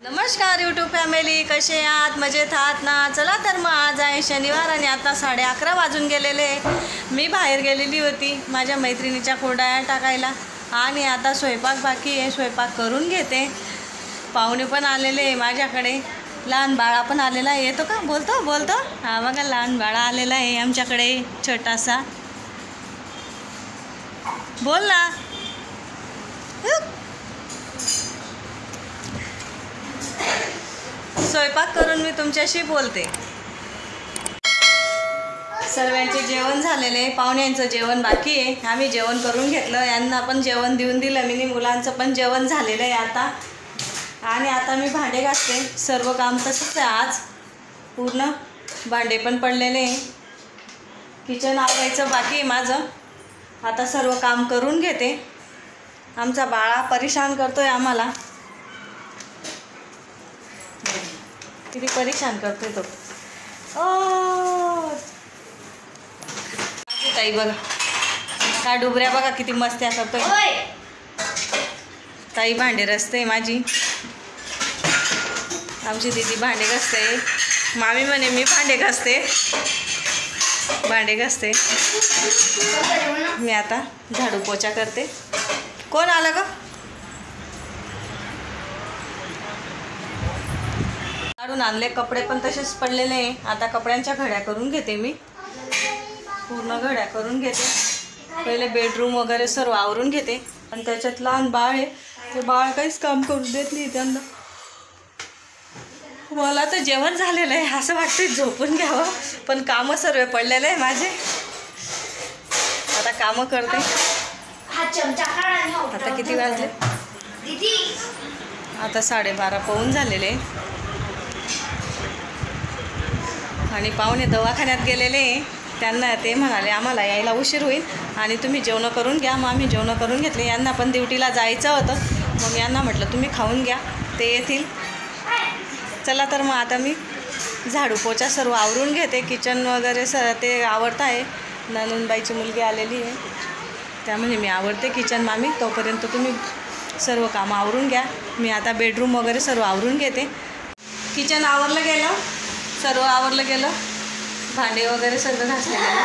नमस्कार YouTube family, कसे आहात? मजेत आहात ना? चला तर मग आज आहे शनिवार आणि आता 11:30 वाजून गेलेले. मी बाहेर गेलेली होती माझ्या मैत्रिणीच्या कुरडया टाकायला आणि आता स्वयंपाक बाकी आहे. स्वयंपाक करून घेते. पाहुणे पण आलेले आहे माझ्याकडे. लहान बाळा पण आलेला आहे. येतो का? बोलतो हा बघा, लहान बाळा आलेला आहे आमच्याकडे छोटासा. बोल ना. स्वयंपाक करून मी तुमच्याशी बोलते. सर्वांचे जेवण झालेले, पाहुण्यांचं जेवण बाकी आहे. आम्ही जेवण करून घेतलं, यांना पण जेवण देऊन दिलं मी. मुलांचं पण जेवण झालेलं आहे आता. आणि आता मी भांडे घासते. सर्व काम तसंच आहे आज. पूर्ण भांडे पण पडलेले. किचन आवरायचं बाकी आहे माझं. आता सर्व काम करून घेते. आमचा बाळा परेशान करतोय आम्हाला. किती परेशान करतोय तो. ताई बघा, काय डुबऱ्या बघा किती मस्त्या करतोय. ताई भांडे घासते माझी. आमची दीदी भांडे घासते. मामी म्हणे मी भांडे घासते. मी आता झाडू पोछा करते. कोण आलं का? काढून आणले. कपडे पण तसेच पडलेले आहे. आता कपड्यांच्या घड्या करून घेते मी. पूर्ण घड्या करून घेते. पहिले बेडरूम वगैरे सर्व आवरून घेते. आणि त्याच्यात लहान बाळ आहे. ते बाळ काहीच काम करून देत नाही त्यांना. मला तर जेवण झालेलं आहे असं वाटतं झोपून घ्यावं, पण कामं सर्व पडलेले आहे माझे. आता कामं करते. आता किती वाजले? आता 12:30 पाऊण झालेले. आणि पाहुणे दवाखान्यात गेलेले. त्यांना ते म्हणाले आम्हाला यायला उशीर होईल आणि तुम्ही जेवणं करून घ्या. मग आम्ही जेवणं करून घेतले. यांना पण ड्युटीला जायचं होतं. मग यांना म्हटलं तुम्ही खाऊन घ्या, ते येतील. चला तर मग आता मी झाडू पोछा सर्व आवरून घेते. किचन वगैरे ते आवरत आहे. ननंदबाईची मुलगी आलेली आहे, त्यामुळे मी आवरते किचन. मामी तोपर्यंत तुम्ही सर्व कामं आवरून घ्या. मी आता बेडरूम वगैरे सर्व आवरून घेते. किचन आवरलं गेलं, सर्व आवरलं गेलं. भांडे वगैरे सगळं घासले गेलं.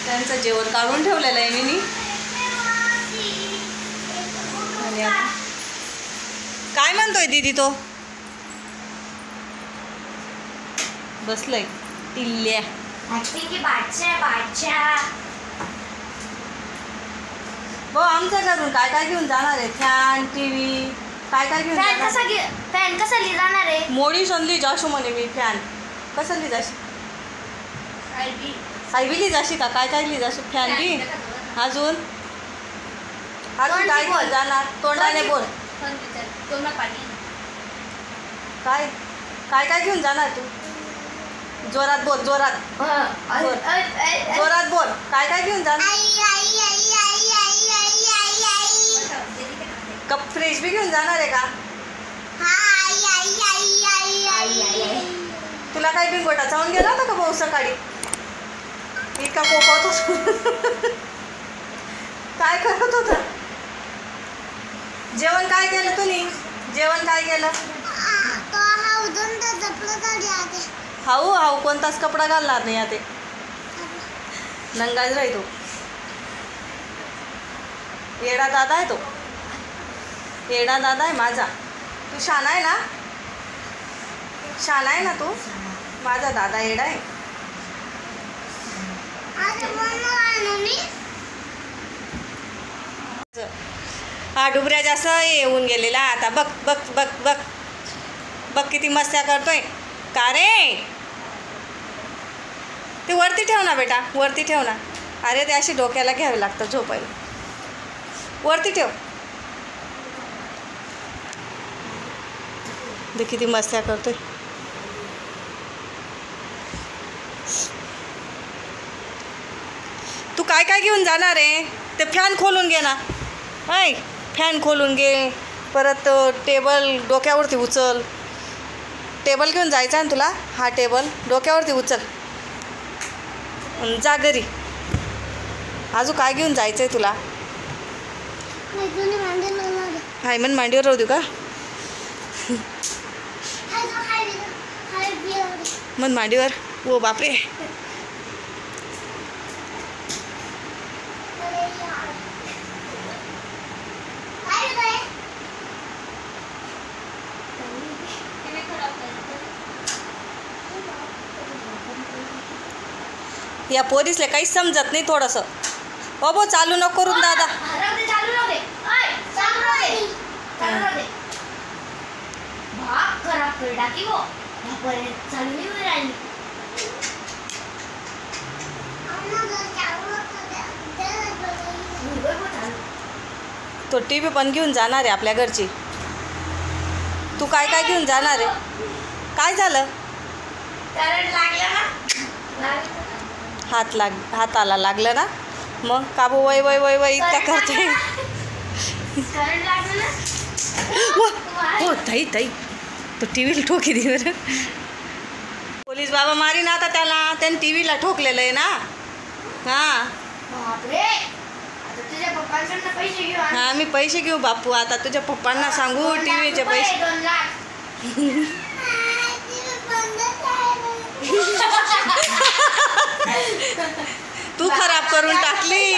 त्यांचं जेवण काढून ठेवलेलं आहे मी. आणि काय म्हणतोय दीदी? तो बसलाय टिल्ल्या. हो, आमच्या घरून काय काय घेऊन जाणार आहे? फॅन, टीव्ही, काय काय घेऊन जाणार? फॅन कसली जाणार आहे? मोडी संधली जाशू म्हणे मी. फॅन कसली जाशी? सायबीली जाशी का? काय काय जाशी? फॅन बी. अजून काय घेऊन जाणार? तोंडाने बोल. काय काय काय घेऊन जाणार तू? जोरात बोल. जोरात बोल. काय काय घेऊन जाणार? कप फ्रेश बी घेऊन जाणार आहे का? तुला काही बिंगोटा चावून गेला होता का भाऊ सकाळी? इतका कोपवत होता. काय करत होता? जेवण काय केलं तुम्ही? जेवण काय केलं? हाऊ कोणताच कपडा घालणार नाही आता. नंगाच राहतो. येडा दादा आहे तो. येडा दादा आहे माझा. तू शाना आहे ना? शाना आहे ना तू? माझा दादा येडा आहे. हा डुबऱ्या जास्त येऊन गेलेला. आता बघ बघ बघ बघ बघ किती मस्त्या करतोय. का रे? ते वरती ठेव ना बेटा, वरती ठेव ना. अरे ते अशी डोक्याला घ्यावे लागतं झोपायला. वरती ठेव. ते किती मस्त्या करतोय. तू काय काय घेऊन जाणार आहे? ते फॅन खोलून घे ना. ऐ, फॅन खोलून घे. परत टेबल डोक्यावरती उचल. टेबल घेऊन जायचा आहे ना तुला? हा टेबल डोक्यावरती उचल. जा घरी. अजून काय घेऊन जायचं आहे तुला? हाय मन मांडीवर राहू देऊ का मन मांडीवर ओ बापरे या पोरीसले काहीच समजत नाही थोडंसं बाबो चालू नको करून दादा तो टीव्ही पण घेऊन जाणार आहे आपल्या घरची तू काय काय घेऊन जाणार आहे काय झालं हाताला लागलं ना मग काबू वय वय वय वय इतका करते हो ताई ताई तो टी व्हीला ठोकी दे बरं पोलीस बाबा मारी ना आता त्याने टी व्हीला ठोकलेलं आहे ना हां हां मी पैसे घेऊ बापू आता तुझ्या पप्पांना सांगू टी व्हीचे पैसे तू खराब करून टाकली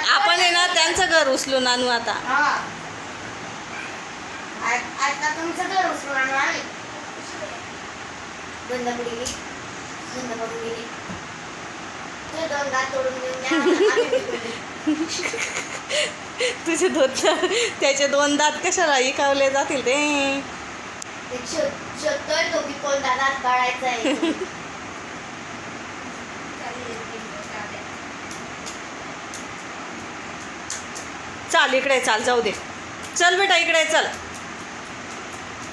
आपण आहे ना त्यांचं घर उचलून आणू आता तुझे त्याचे 2 दात कशाला इकावले जातील ते चाल इकडे चाल जाऊ दे चल बेटा इकडे चल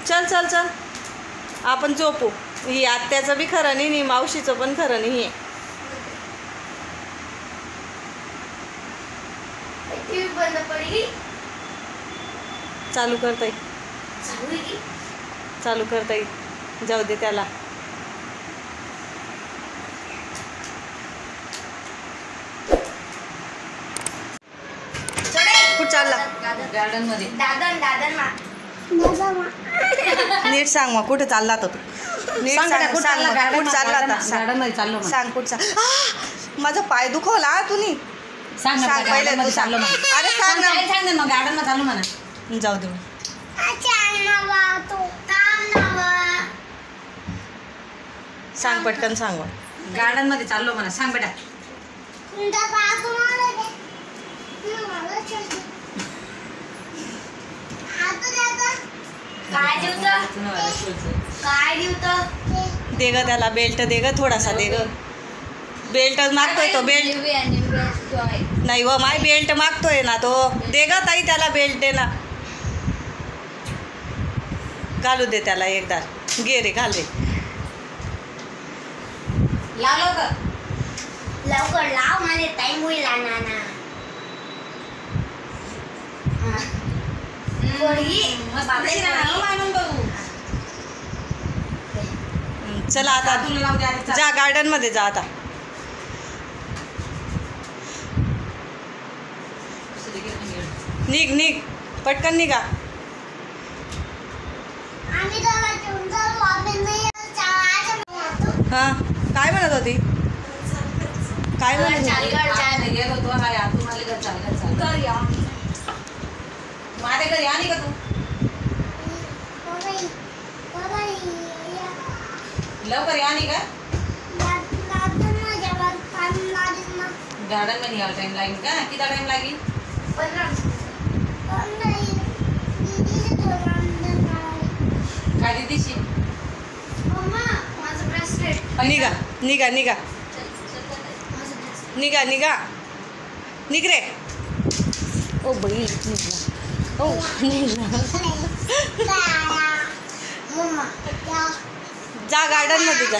चल चल चल आपण झोपू ही आत्याचं बी खरं नाही मावशीचं पण खरं नाही आहे चालू करता येईल चालू करता येईल जाऊ दे त्याला कुठं चालला गार्डन मध्ये नीट सांग मग कुठे चालला तर तू नीट सांग कुठं चालला आता गार्डन मध्ये चाललो सांग कुठं माझा पाय दुखवला तुम्ही सांग सांग पहिले तू चाललो अरे सांग ना सांग ना मग गार्डन मध्ये चाललो म्हणा जाऊ दे सांग पटकन सांग गार्डन मध्ये चाललो म्हणा सांग बेटा दे ग त्याला बेल्ट दे ग थोडासा दे ग बेल्ट मागतोय तो बेल्ट नाही व माय बेल्ट मागतोय ना तो दे ग ताई त्याला बेल्ट दे ना घालू दे त्याला एकदा घे रे घाल रे लवकर लाव माझे टाइम होईल नाना चला आता जा गार्डन मध्ये जा आता निघ निघ पटकन निघा हां काय म्हणत होती काय म्हणत माझ्या घरी आली का तू लवकर आली का गार्डन मध्ये यायला टाइम लागेल का किती टाइम लागेल काय दिशी निघा निघा निघा निघा निघा निघ रे ओ बाई निघा ओ निघा जा गार्डन मध्ये जा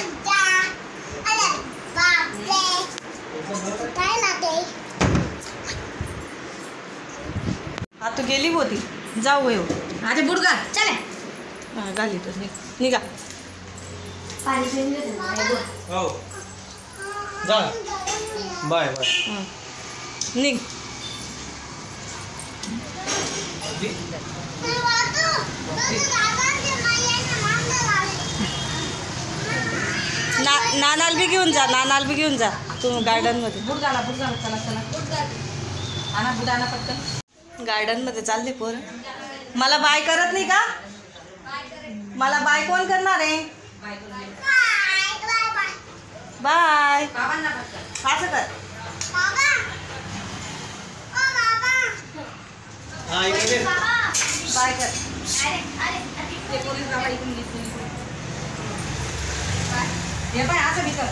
हा तू गेली होती जाऊ हो आता बुडगा चले हां घाली तर निघा पाणी पिऊन घेतो हो जा बाय बाय निघ नानाला बी घेऊन जा, नानाला बी घेऊन जा तुम्ही गार्डनमध्ये. बुडगाणा चला चला आणा बुडाना पटकन. गार्डनमध्ये चालले पोरं. मला बाय करत नाही का? मला बाय कोण करणार आहे? बाय. बाबांना पटकन. असं कर. बाय कर. ते पोलीस बाबा इकडून घेतली. हे पाय असं बी कर.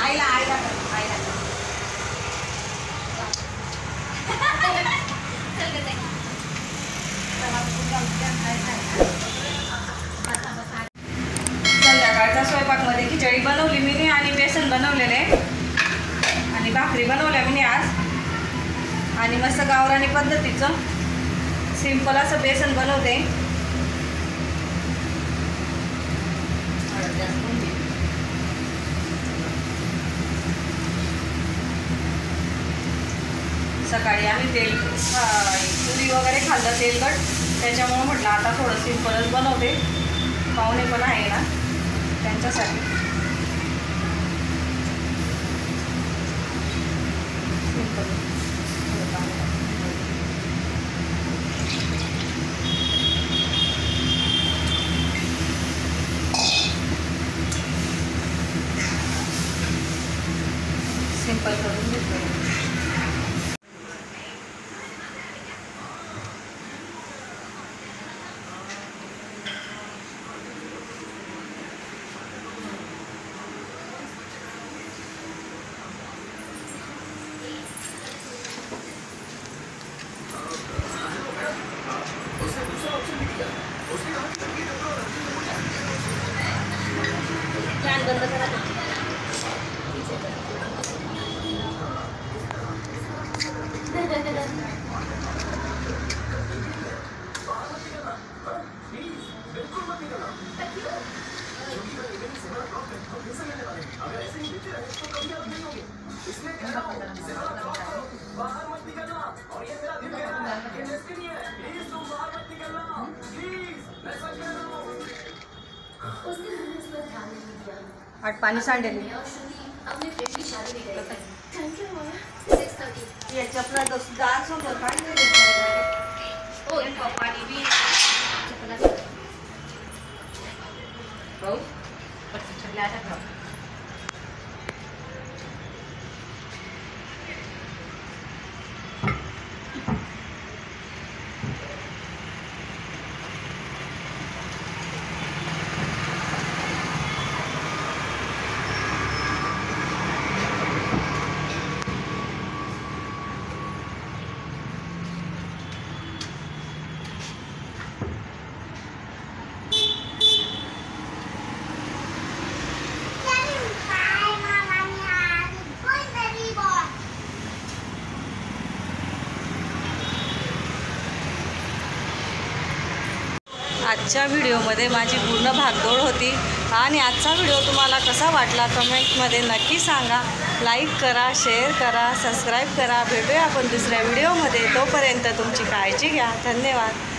आईला आईला कर आईला. संध्याकाळच्या स्वयंपाकमध्ये खिचडी बनवली मी आणि बेसन बनवलेले आणि भाकरी बनवल्या मी आज. आणि मस्त गावरानी पद्धतीचं सिंपल असं बेसन बनवते. सकाळी आम्ही पुरी वगैरे खाल्लं तेलकट, त्याच्यामुळं म्हटलं आता थोडं सिंपलच बनवते. पाहुणे पण आहे ना त्यांच्यासाठी सिंपल. सिंपल करून घेतलं. फॅन बंद करा. आठ पाणी सांडेल. चपला डान्स होतो पाणी बी आजच्या व्हिडिओमध्ये माझी पूर्ण भागदौड होती. आणि आजचा व्हिडिओ तुम्हाला कसा वाटला कमेंटमध्ये नक्की सांगा. लाईक करा, शेअर करा, सबस्क्राईब करा. भेटूया आपण दुसऱ्या व्हिडिओमध्ये. तोपर्यंत तुमची काळजी घ्या. धन्यवाद.